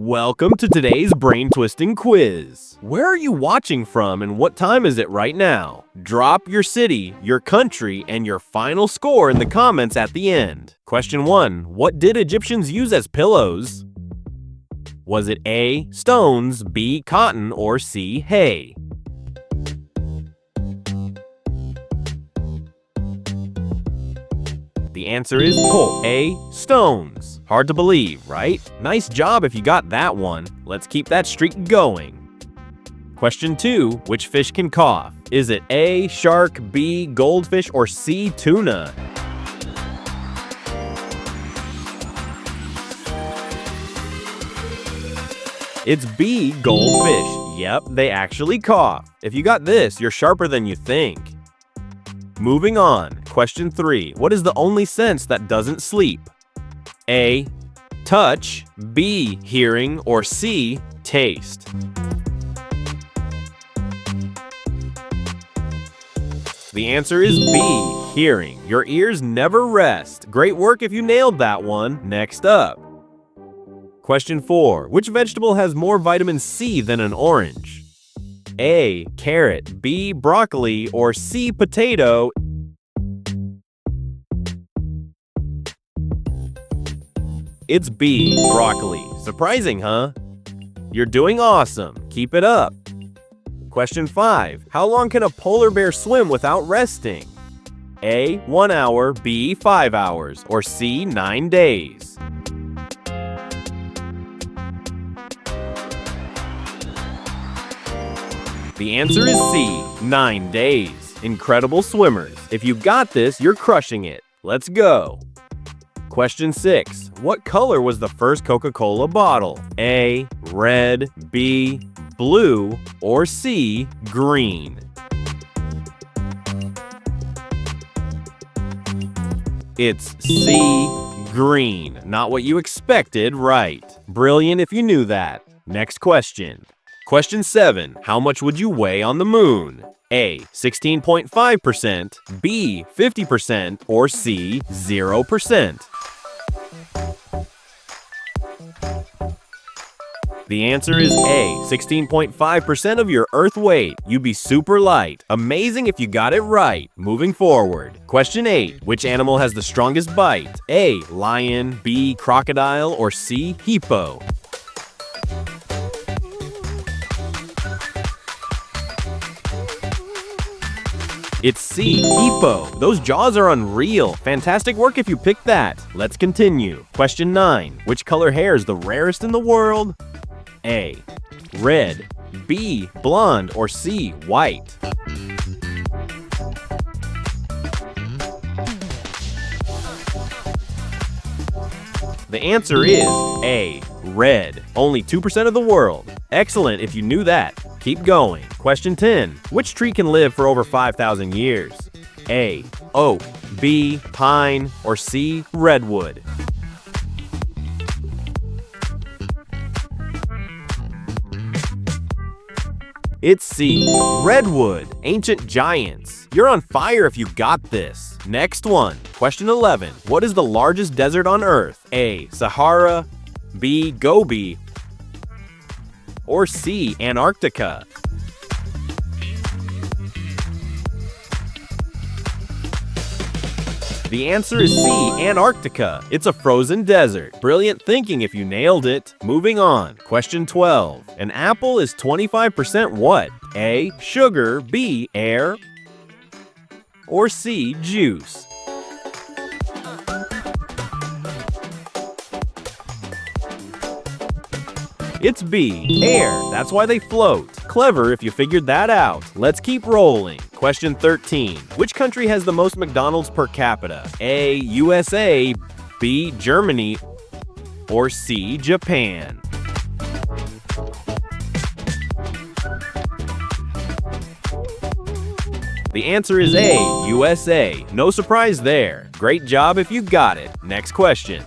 Welcome to today's brain-twisting quiz. Where are you watching from and what time is it right now? Drop your city, your country, and your final score in the comments at the end. Question 1. What did Egyptians use as pillows? Was it A, stones, B, cotton, or C, hay? The answer is A, stones. Hard to believe, right? Nice job if you got that one. Let's keep that streak going. Question 2. Which fish can cough? Is it A, shark, B, goldfish, or C, tuna? It's B, goldfish. Yep, they actually cough. If you got this, you're sharper than you think. Moving on. Question 3. What is the only sense that doesn't sleep? A, touch, B, hearing, or C, taste? The answer is B, hearing. Your ears never rest. Great work if you nailed that one. Next up. Question 4. Which vegetable has more vitamin C than an orange? A, carrot, B, broccoli, or C, potato? It's B, broccoli. Surprising, huh? You're doing awesome. Keep it up. Question 5. How long can a polar bear swim without resting? A, 1 hour, B, 5 hours, or C, 9 days? The answer is C, 9 days. Incredible swimmers. If you got this, you're crushing it. Let's go. Question 6. What color was the first Coca-Cola bottle? A, red, B, blue, or C, green? It's C, green. Not what you expected, right? Brilliant if you knew that. Next question. Question 7. How much would you weigh on the moon? A, 16.5%, B, 50%, or C, 0%? The answer is A, 16.5% of your Earth weight. You'd be super light. Amazing if you got it right. Moving forward. Question 8. Which animal has the strongest bite? A, lion, B, crocodile, or C, hippo? It's C, hippo. Those jaws are unreal. Fantastic work if you picked that. Let's continue. Question 9. Which color hair is the rarest in the world? A, red, B, blonde, or C, white? The answer is A, red. Only 2% of the world. Excellent if you knew that. Keep going. Question 10. Which tree can live for over 5,000 years? A, oak, B, pine, or C, redwood? It's C, redwood. Ancient giants. You're on fire if you got this. Next one. Question 11. What is the largest desert on Earth? A, Sahara, B, Gobi, or C, Antarctica? The answer is C, Antarctica. It's a frozen desert. Brilliant thinking if you nailed it. Moving on. Question 12. An apple is 25% what? A, sugar, B, air, or C, juice? It's B, air. That's why they float. Clever if you figured that out. Let's keep rolling. Question 13. Which country has the most McDonald's per capita? A, USA, B, Germany, or C, Japan? The answer is A, USA. No surprise there. Great job if you got it. Next question.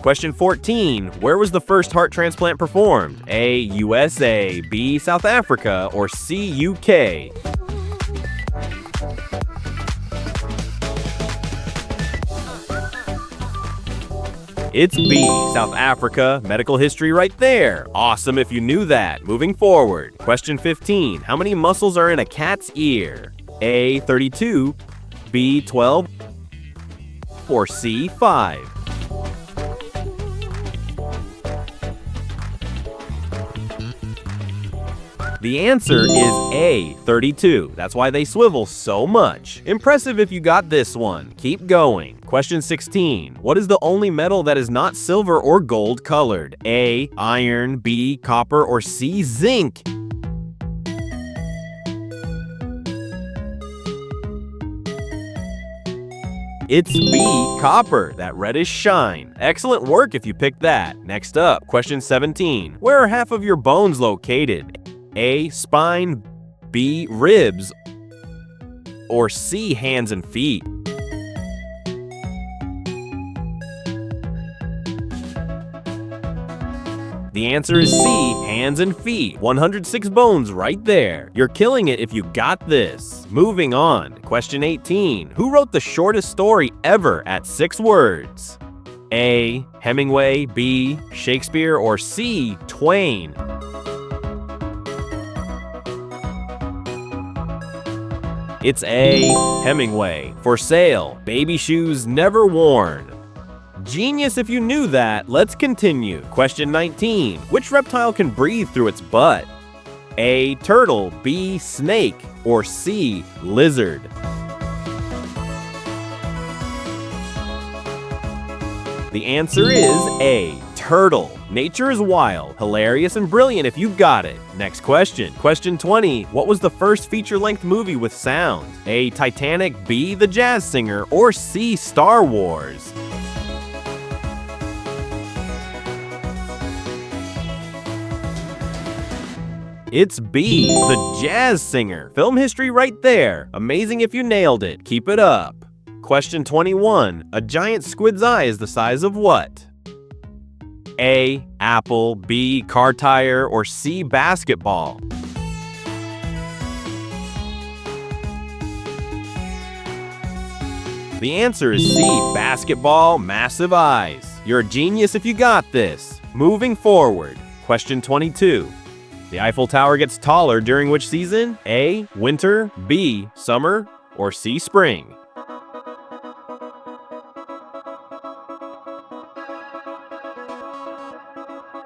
Question 14. Where was the first heart transplant performed? A, USA, B, South Africa, or C, UK? It's B, South Africa. Medical history right there. Awesome if you knew that. Moving forward. Question 15. How many muscles are in a cat's ear? A, 32, B, 12, or C, 5? The answer is A, 32. That's why they swivel so much. Impressive if you got this one. Keep going. Question 16. What is the only metal that is not silver or gold colored? A, iron, B, copper, or C, zinc? It's B, copper, that reddish shine. Excellent work if you picked that. Next up, question 17. Where are half of your bones located? A, spine, B, ribs, or C, hands and feet? The answer is C, hands and feet. 106 bones right there. You're killing it if you got this. Moving on. Question 18. Who wrote the shortest story ever at 6 words? A, Hemingway, B, Shakespeare, or C, Twain? It's A, Hemingway. For sale, baby shoes never worn. Genius if you knew that. Let's continue. Question 19. Which reptile can breathe through its butt? A, turtle, B, snake, or C, lizard? The answer is A, turtle. Nature is wild, hilarious, and brilliant if you got it. Next question. Question 20. What was the first feature-length movie with sound? A, Titanic, B, The Jazz Singer, or C, Star Wars? It's B, The Jazz Singer. Film history right there. Amazing if you nailed it. Keep it up. Question 21. A giant squid's eye is the size of what? A, apple, B, car tire, or C, basketball? The answer is C, basketball, massive eyes. You're a genius if you got this. Moving forward. Question 22. The Eiffel Tower gets taller during which season? A, winter, B, summer, or C, spring?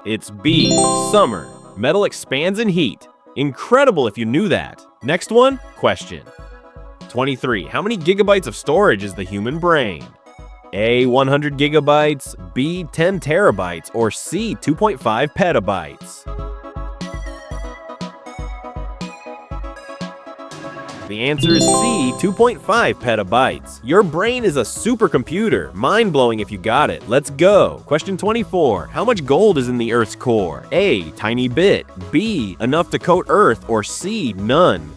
It's B, summer. Metal expands in heat. Incredible if you knew that. Next one, question 23. How many gigabytes of storage is the human brain? A, 100 gigabytes, B, 10 terabytes, or C, 2.5 petabytes? The answer is C, 2.5 petabytes. Your brain is a supercomputer. Mind-blowing if you got it. Let's go. Question 24. How much gold is in the Earth's core? A, tiny bit, B, enough to coat Earth, or C, none?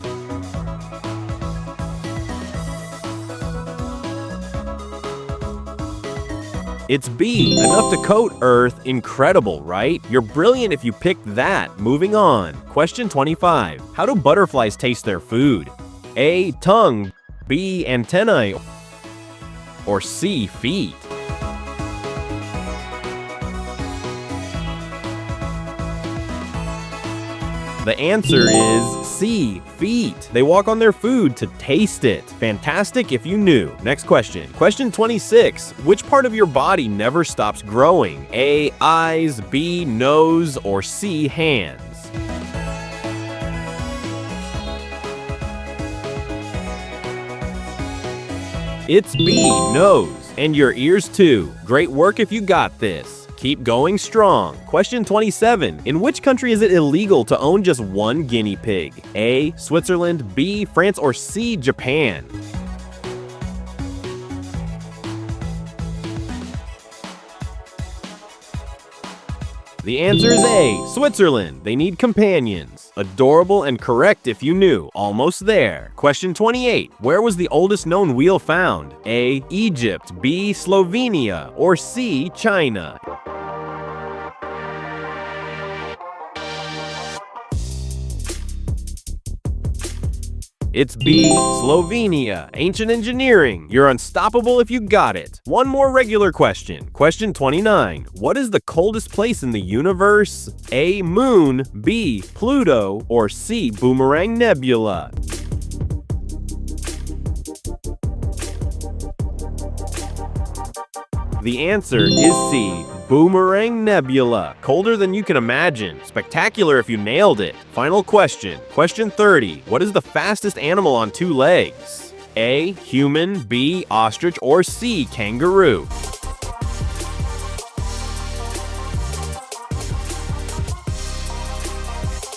It's B, enough to coat Earth. Incredible, right? You're brilliant if you picked that. Moving on. Question 25. How do butterflies taste their food? A, tongue, B, antennae, or C, feet? The answer is C, feet. They walk on their food to taste it. Fantastic if you knew. Next question. Question 26. Which part of your body never stops growing? A, eyes, B, nose, or C, hands? It's B, nose. And your ears too. Great work if you got this. Keep going strong. Question 27. In which country is it illegal to own just one guinea pig? A, Switzerland, B, France, or C, Japan? The answer is A, Switzerland. They need companions. Adorable and correct if you knew. Almost there. Question 28. Where was the oldest known wheel found? A, Egypt, B, Slovenia, or C, China? It's B, Slovenia, ancient engineering. You're unstoppable if you got it. One more regular question. Question 29. What is the coldest place in the universe? A, Moon, B, Pluto, or C, Boomerang Nebula? The answer is C, Boomerang Nebula. Colder than you can imagine. Spectacular if you nailed it. Final question. Question 30. What is the fastest animal on two legs? A, human, B, ostrich, or C, kangaroo?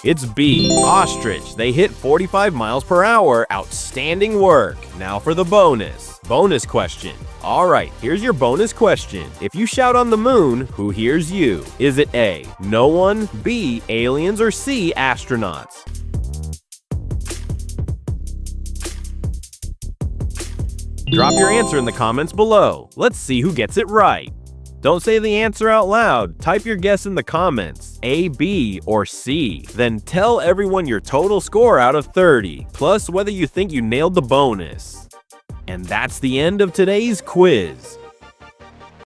It's B, ostrich. They hit 45 miles per hour. Outstanding work. Now for the bonus. Bonus question. Alright, here's your bonus question. If you shout on the moon, who hears you? Is it A, no one, B, aliens, or C, astronauts? Drop your answer in the comments below. Let's see who gets it right. Don't say the answer out loud. Type your guess in the comments, A, B, or C. Then tell everyone your total score out of 30, plus whether you think you nailed the bonus. And that's the end of today's quiz.